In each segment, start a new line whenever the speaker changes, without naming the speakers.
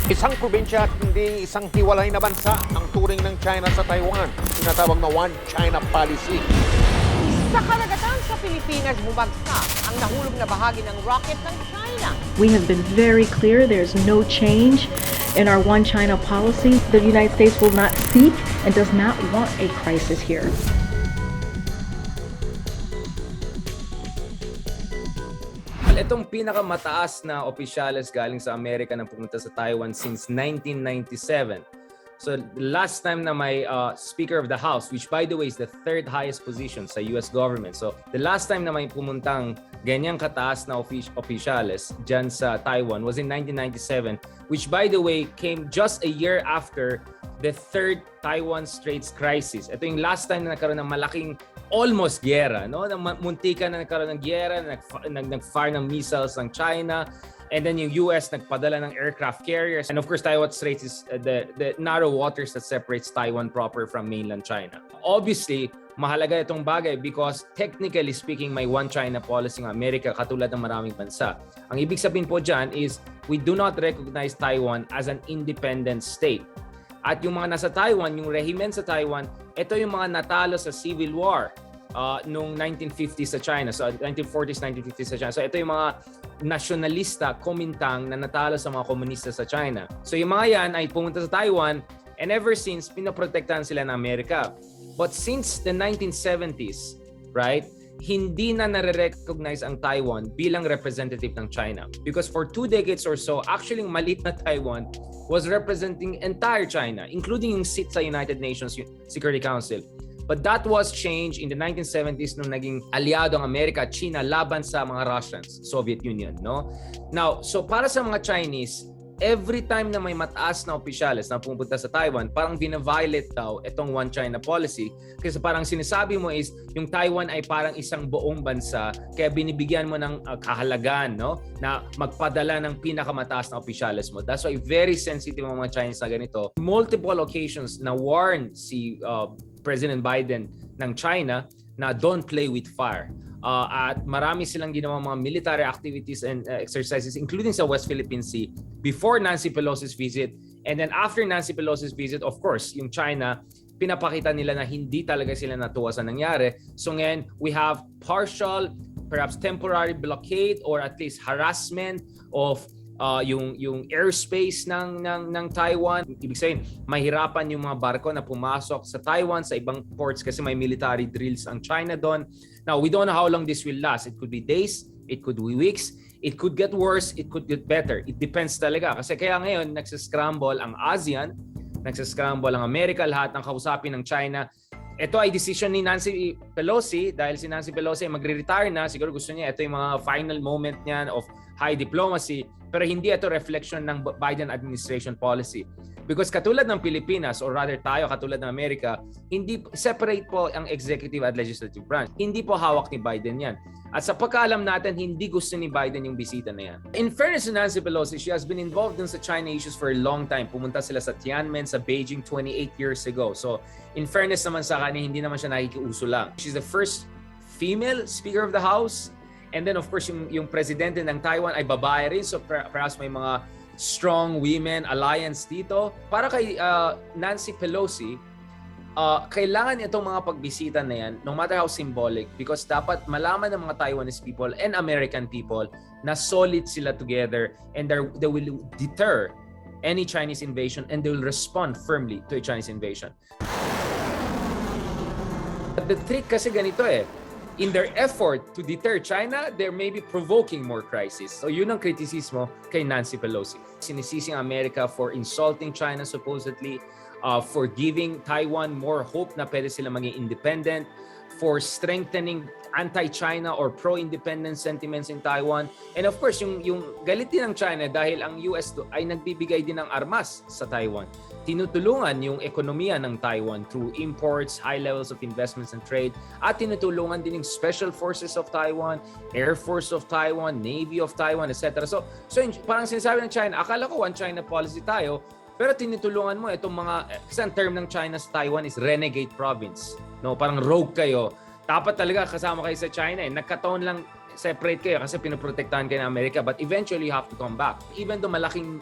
Isang probinsya at hindi isang hiwalay na bansa ang turing ng China sa Taiwan. Tinatawag na One China Policy.
Sa karagatan sa Pilipinas, bumagsak ang nahulog na bahagi ng rocket ng China.
We have been very clear there's no change in our One China policy. The United States will not seek and does not want a crisis here.
Itong pinakamataas na opisyales galing sa Amerika na pumunta sa Taiwan since 1997. So last time na may Speaker of the House, which by the way is the third highest position sa US government. So the last time na may pumuntang ganyang kataas na opisyales dyan sa Taiwan was in 1997, which by the way came just a year after the third Taiwan Straits crisis. Ito yung last time na nagkaroon ng malaking almost giyera, no? Muntikan na nagkaroon ng giyera, nag-fire ng missiles ng China, and then yung US nagpadala ng aircraft carriers. And of course, Taiwan Straits is the narrow waters that separates Taiwan proper from mainland China. Obviously, mahalaga itong bagay because technically speaking, may One China policy ng Amerika katulad ng maraming bansa. Ang ibig sabihin po dyan is we do not recognize Taiwan as an independent state. At yung mga nasa Taiwan, yung rehimen sa Taiwan, ito yung mga natalo sa Civil War noong 1950s sa China. So 1940s, 1950s sa China. So ito yung mga nasyonalista, Kuomintang na natalo sa mga komunista sa China. So yung mga yan ay pumunta sa Taiwan and ever since, pinoprotektahan sila ng Amerika. But since the 1970s, right, hindi na nare-recognize ang Taiwan bilang representative ng China. Because for 2 decades or so, actually maliit na Taiwan was representing entire China, including yung seat sa United Nations Security Council. But that was changed in the 1970s nung naging aliado ang Amerika at China laban sa mga Russians, Soviet Union, no? Now, so para sa mga Chinese, every time na may mataas na opisyales na pumunta sa Taiwan, parang bina-violate daw itong One China policy. Kasi parang sinasabi mo is, yung Taiwan ay parang isang buong bansa, kaya binibigyan mo ng kahalagaan, no? Na magpadala ng pinakamataas na opisyales mo. That's why very sensitive ang mga Chinese na ganito. Multiple occasions na warn si President Biden ng China na don't play with fire. At marami silang ginawa mga military activities and exercises including sa West Philippine Sea before Nancy Pelosi's visit, and then after Nancy Pelosi's visit, of course, yung China, pinapakita nila na hindi talaga sila natuwa sa nangyari. So ngayon, we have partial, perhaps temporary blockade or at least harassment of yung airspace ng Taiwan. Ibig sabihin, mahirapan yung mga barko na pumasok sa Taiwan sa ibang ports kasi may military drills ang China doon. Now, we don't know how long this will last. It could be days, it could be weeks, it could get worse, it could get better. It depends talaga. Kasi kaya ngayon, nagsascramble ang ASEAN, nagsascramble ang Amerika, lahat ng kausapin ng China. Ito ay decision ni Nancy Pelosi dahil si Nancy Pelosi ay magre-retire na. Siguro gusto niya, ito yung mga final moment niyan of high diplomacy. Pero hindi ito reflection ng Biden administration policy. Because katulad ng Pilipinas, or rather tayo, katulad ng Amerika, hindi separate po ang executive at legislative branch. Hindi po hawak ni Biden yan. At sa pagkaalam natin, hindi gusto ni Biden yung bisita na yan. In fairness to Nancy Pelosi, she has been involved in sa China issues for a long time. Pumunta sila sa Tiananmen, sa Beijing 28 years ago. So, in fairness naman sa kanya, hindi naman siya nakikiuso lang. She's the first female Speaker of the House. And then, of course, yung presidente ng Taiwan ay babae rin. So, perhaps may mga strong women alliance dito. Para kay Nancy Pelosi, kailangan itong mga pagbisita na yan, no matter how symbolic, because dapat malaman ng mga Taiwanese people and American people na solid sila together and they will deter any Chinese invasion and they will respond firmly to a Chinese invasion. But the trick kasi ganito in their effort to deter China, they're maybe provoking more crisis. So yun ang kritisismo kay Nancy Pelosi. Sinisisi ang Amerika for insulting China supposedly, for giving Taiwan more hope na pwede sila maging independent, for strengthening anti-China or pro-independence sentiments in Taiwan. And of course, yung galit din ng China dahil ang US ay nagbibigay din ng armas sa Taiwan. Tinutulungan yung ekonomiya ng Taiwan through imports, high levels of investments and trade, at tinutulungan din yung Special Forces of Taiwan, Air Force of Taiwan, Navy of Taiwan, etc. So parang sinasabi ng China, akala ko One China policy tayo, pero tinutulungan mo itong mga, kasi ang term ng China sa Taiwan is renegade province. No, parang rogue kayo. dapat talaga kasama kayo sa China eh. Nagkataon lang separate kayo kasi pinoprotektahan kayo ng Amerika, but eventually you have to come back. Even though malaking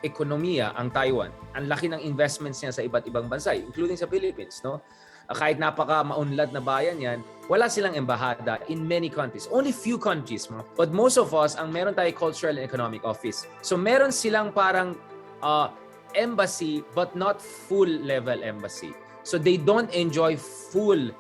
ekonomiya ang Taiwan, ang laki ng investments niya sa iba't ibang bansa, including sa Philippines, no? Kahit napaka maunlad na bayan yan, wala silang embahada in many countries. Only few countries. But most of us, ang meron tayo cultural and economic office. So meron silang parang embassy but not full level embassy. So they don't enjoy full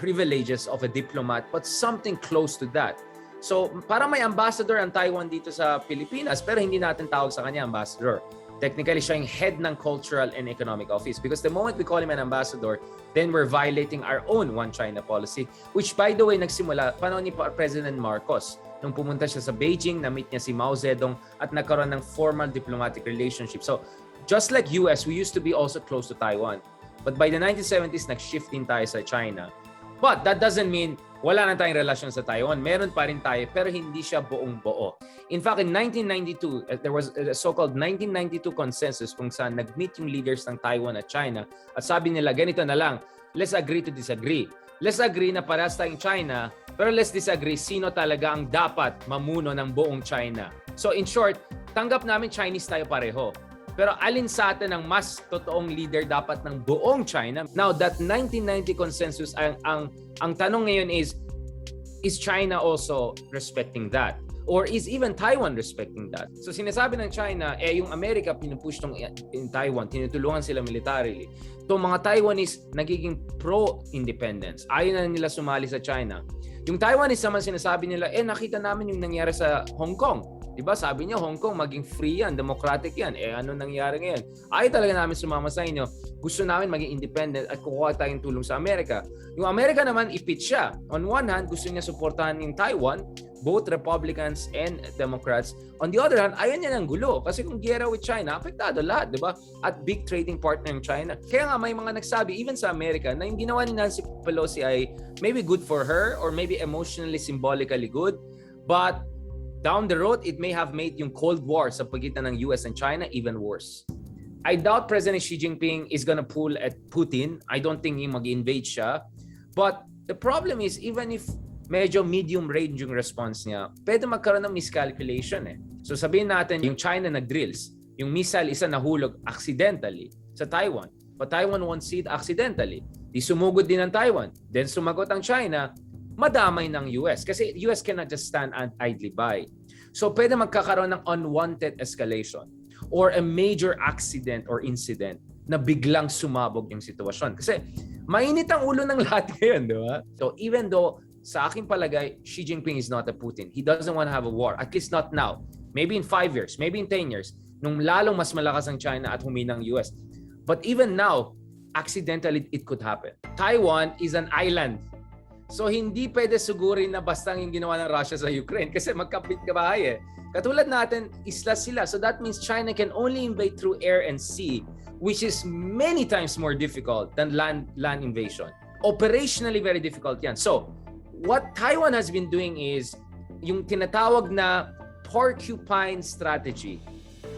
privileges of a diplomat but something close to that. So parang may ambassador ang Taiwan dito sa Pilipinas pero hindi natin tawag sa kanya ambassador. Technically, siya yung head ng Cultural and Economic Office because the moment we call him an ambassador, then we're violating our own One China policy, which by the way, nagsimula panahon ni President Marcos. Nung pumunta siya sa Beijing, na-meet niya si Mao Zedong at nagkaroon ng formal diplomatic relationship. So, just like US, we used to be also close to Taiwan. But by the 1970s, nag-shift din tayo sa China. But that doesn't mean wala na tayong relasyon sa Taiwan. Meron pa rin tayo, pero hindi siya buong-buo. In fact, in 1992, there was a so-called 1992 consensus kung saan nag-meet yung leaders ng Taiwan at China at sabi nila, ganito na lang, let's agree to disagree. Let's agree na parehas tayong China, pero let's disagree sino talaga ang dapat mamuno ng buong China. So in short, tanggap namin Chinese tayo pareho. Pero alin sa atin ang mas totoong leader dapat ng buong China? Now, that 1990 consensus, ang tanong ngayon is China also respecting that? Or is even Taiwan respecting that? So sinasabi ng China, yung Amerika pinupush tong in Taiwan, tinutulungan sila militarily. Itong mga Taiwanese nagiging pro-independence. Ayaw na nila sumali sa China. Yung Taiwanese naman sinasabi nila, nakita namin yung nangyari sa Hong Kong. Diba? Sabi niya, Hong Kong maging free yan, democratic yan. Ano nangyari ngayon? Ayaw talaga namin sumama sa inyo. Gusto namin maging independent at kukuha tayong tulong sa Amerika. Yung Amerika naman, ipit siya. On one hand, gusto niya suportahan yung Taiwan, both Republicans and Democrats. On the other hand, ayaw niya ng gulo. Kasi kung giyera with China, apektado lahat, diba? At big trading partner ng China. Kaya nga may mga nagsabi, even sa Amerika, na yung ginawa ni Nancy Pelosi ay maybe good for her or maybe emotionally, symbolically good. But down the road, it may have made yung Cold War sa pagitan ng US and China even worse. I doubt President Xi Jinping is gonna pull at Putin. I don't think mag-invade siya. But the problem is, even if medyo medium range yung response niya, pwede magkaroon ng miscalculation eh. So sabihin natin, yung China nag-drills, yung missile isa nahulog accidentally sa Taiwan. But Taiwan won't see it accidentally. Di sumugod din ang Taiwan. Then sumagot ang China, madamay ng US kasi US cannot just stand and idly by. So pwede magkakaroon ng unwanted escalation or a major accident or incident na biglang sumabog yung sitwasyon. Kasi mainit ang ulo ng lahat ngayon, di ba? So even though sa aking palagay, Xi Jinping is not a Putin. He doesn't want to have a war, at least not now. Maybe in 5 years, maybe in 10 years, nung lalong mas malakas ang China at huminang US. But even now, accidentally it could happen. Taiwan is an island. So hindi pwede sugurin na basta yung ginawa ng Russia sa Ukraine kasi magkapit-kabahay eh. Katulad natin, isla sila. So that means China can only invade through air and sea, which is many times more difficult than land invasion. Operationally very difficult yan. So what Taiwan has been doing is yung tinatawag na porcupine strategy.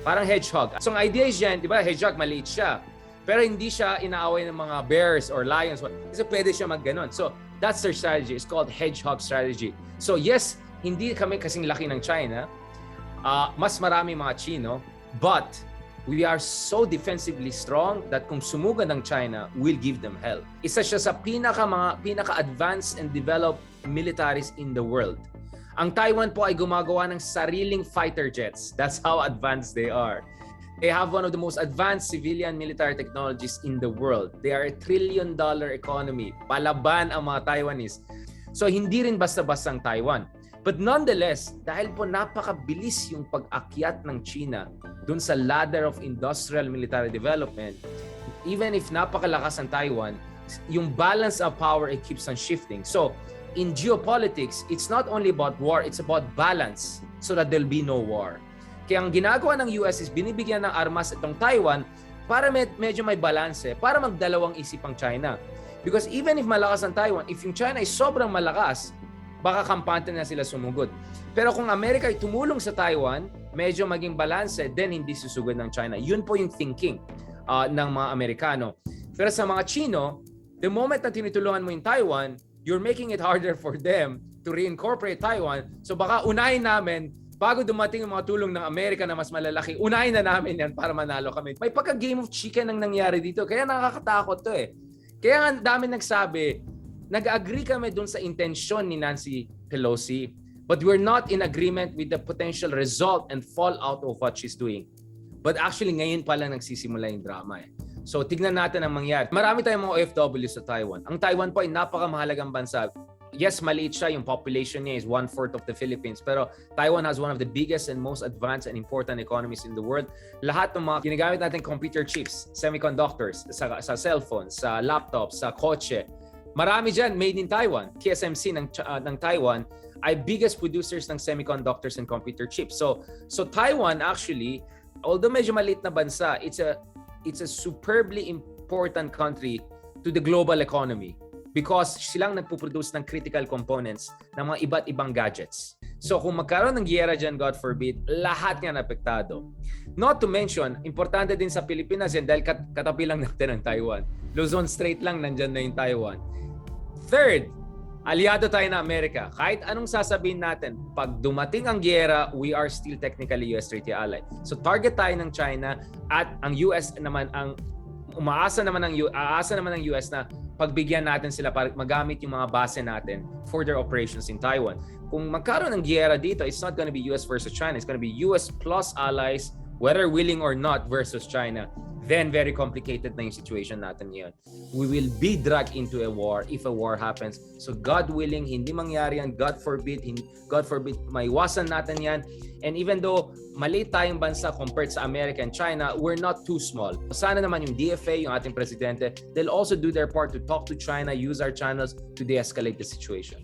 Parang hedgehog. So ang idea is yan, di ba, hedgehog maliit siya. Pero hindi siya inaaway ng mga bears or lions. Kasi pwede siya magganon. So that's their strategy. It's called hedgehog strategy. So yes, hindi kami kasing laki ng China. Mas marami mga Chino. But we are so defensively strong that kung sumugod ng China, we'll give them hell. Isa siya sa pinaka-advanced and developed militaries in the world. Ang Taiwan po ay gumagawa ng sariling fighter jets. That's how advanced they are. They have one of the most advanced civilian military technologies in the world. They are $1 trillion economy. Palaban ang mga Taiwanese. So hindi rin basta-basta ang Taiwan. But nonetheless, dahil po napakabilis yung pag-akyat ng China dun sa ladder of industrial military development, even if napakalakas ang Taiwan, yung balance of power, it keeps on shifting. So in geopolitics, it's not only about war, it's about balance so that there'll be no war. Kaya ang ginagawa ng US is binibigyan ng armas itong Taiwan para medyo may balanse, para magdalawang isip ang China. Because even if malakas ang Taiwan, if yung China ay sobrang malakas, baka kampante na sila sumugod. Pero kung Amerika ay tumulong sa Taiwan, medyo maging balanse, then hindi susugod ng China. Yun po yung thinking ng mga Amerikano. Pero sa mga Chino, the moment na tinutulungan mo yung Taiwan, you're making it harder for them to reincorporate Taiwan. So baka unahin namin, bago dumating yung mga tulong ng Amerika na mas malalaki, unahin na namin yan para manalo kami. May pagka-game of chicken ang nangyari dito. Kaya nakakatakot to eh. Kaya ang dami nagsabi, nag-agree kami dun sa intensyon ni Nancy Pelosi, but we're not in agreement with the potential result and fallout of what she's doing. But actually, ngayon pa lang nagsisimula yung drama eh. So, tignan natin ang mangyari. Marami tayong mga OFW sa Taiwan. Ang Taiwan po ay napakamahalagang bansa. Yes, maliit siya. Yung population niya is 1/4 of the Philippines. Pero Taiwan has one of the biggest and most advanced and important economies in the world. Lahat ng mga ginagamit natin computer chips, semiconductors, sa cellphones, sa laptops, sa kotse. Marami dyan made in Taiwan. TSMC ng Taiwan ay biggest producers ng semiconductors and computer chips. So Taiwan actually, although medyo maliit na bansa, it's a superbly important country to the global economy because silang nagpo-produce ng critical components ng mga iba't ibang gadgets. So kung magkaroon ng giyera dyan, God forbid, lahat yan apektado. Not to mention, importante din sa Pilipinas yan dahil katabi lang natin ng Taiwan. Luzon Strait lang, nandyan na yung Taiwan. Third, aliado tayo na Amerika. Kahit anong sasabihin natin, pag dumating ang giyera, we are still technically US treaty ally. So target tayo ng China at ang US naman ang aasa naman ng US na pagbigyan natin sila para magamit yung mga base natin for their operations in Taiwan. Kung magkaroon ng giyera dito, it's not gonna be US versus China. It's gonna be US plus allies, whether willing or not, versus China. Then very complicated na yung situation natin ngayon. We will be dragged into a war if a war happens. So God willing, hindi mangyari yan. God forbid, maiwasan natin yan. And even though maliit tayong bansa compared sa America and China, we're not too small. Sana naman yung DFA, yung ating presidente, they'll also do their part to talk to China, use our channels to de-escalate the situation.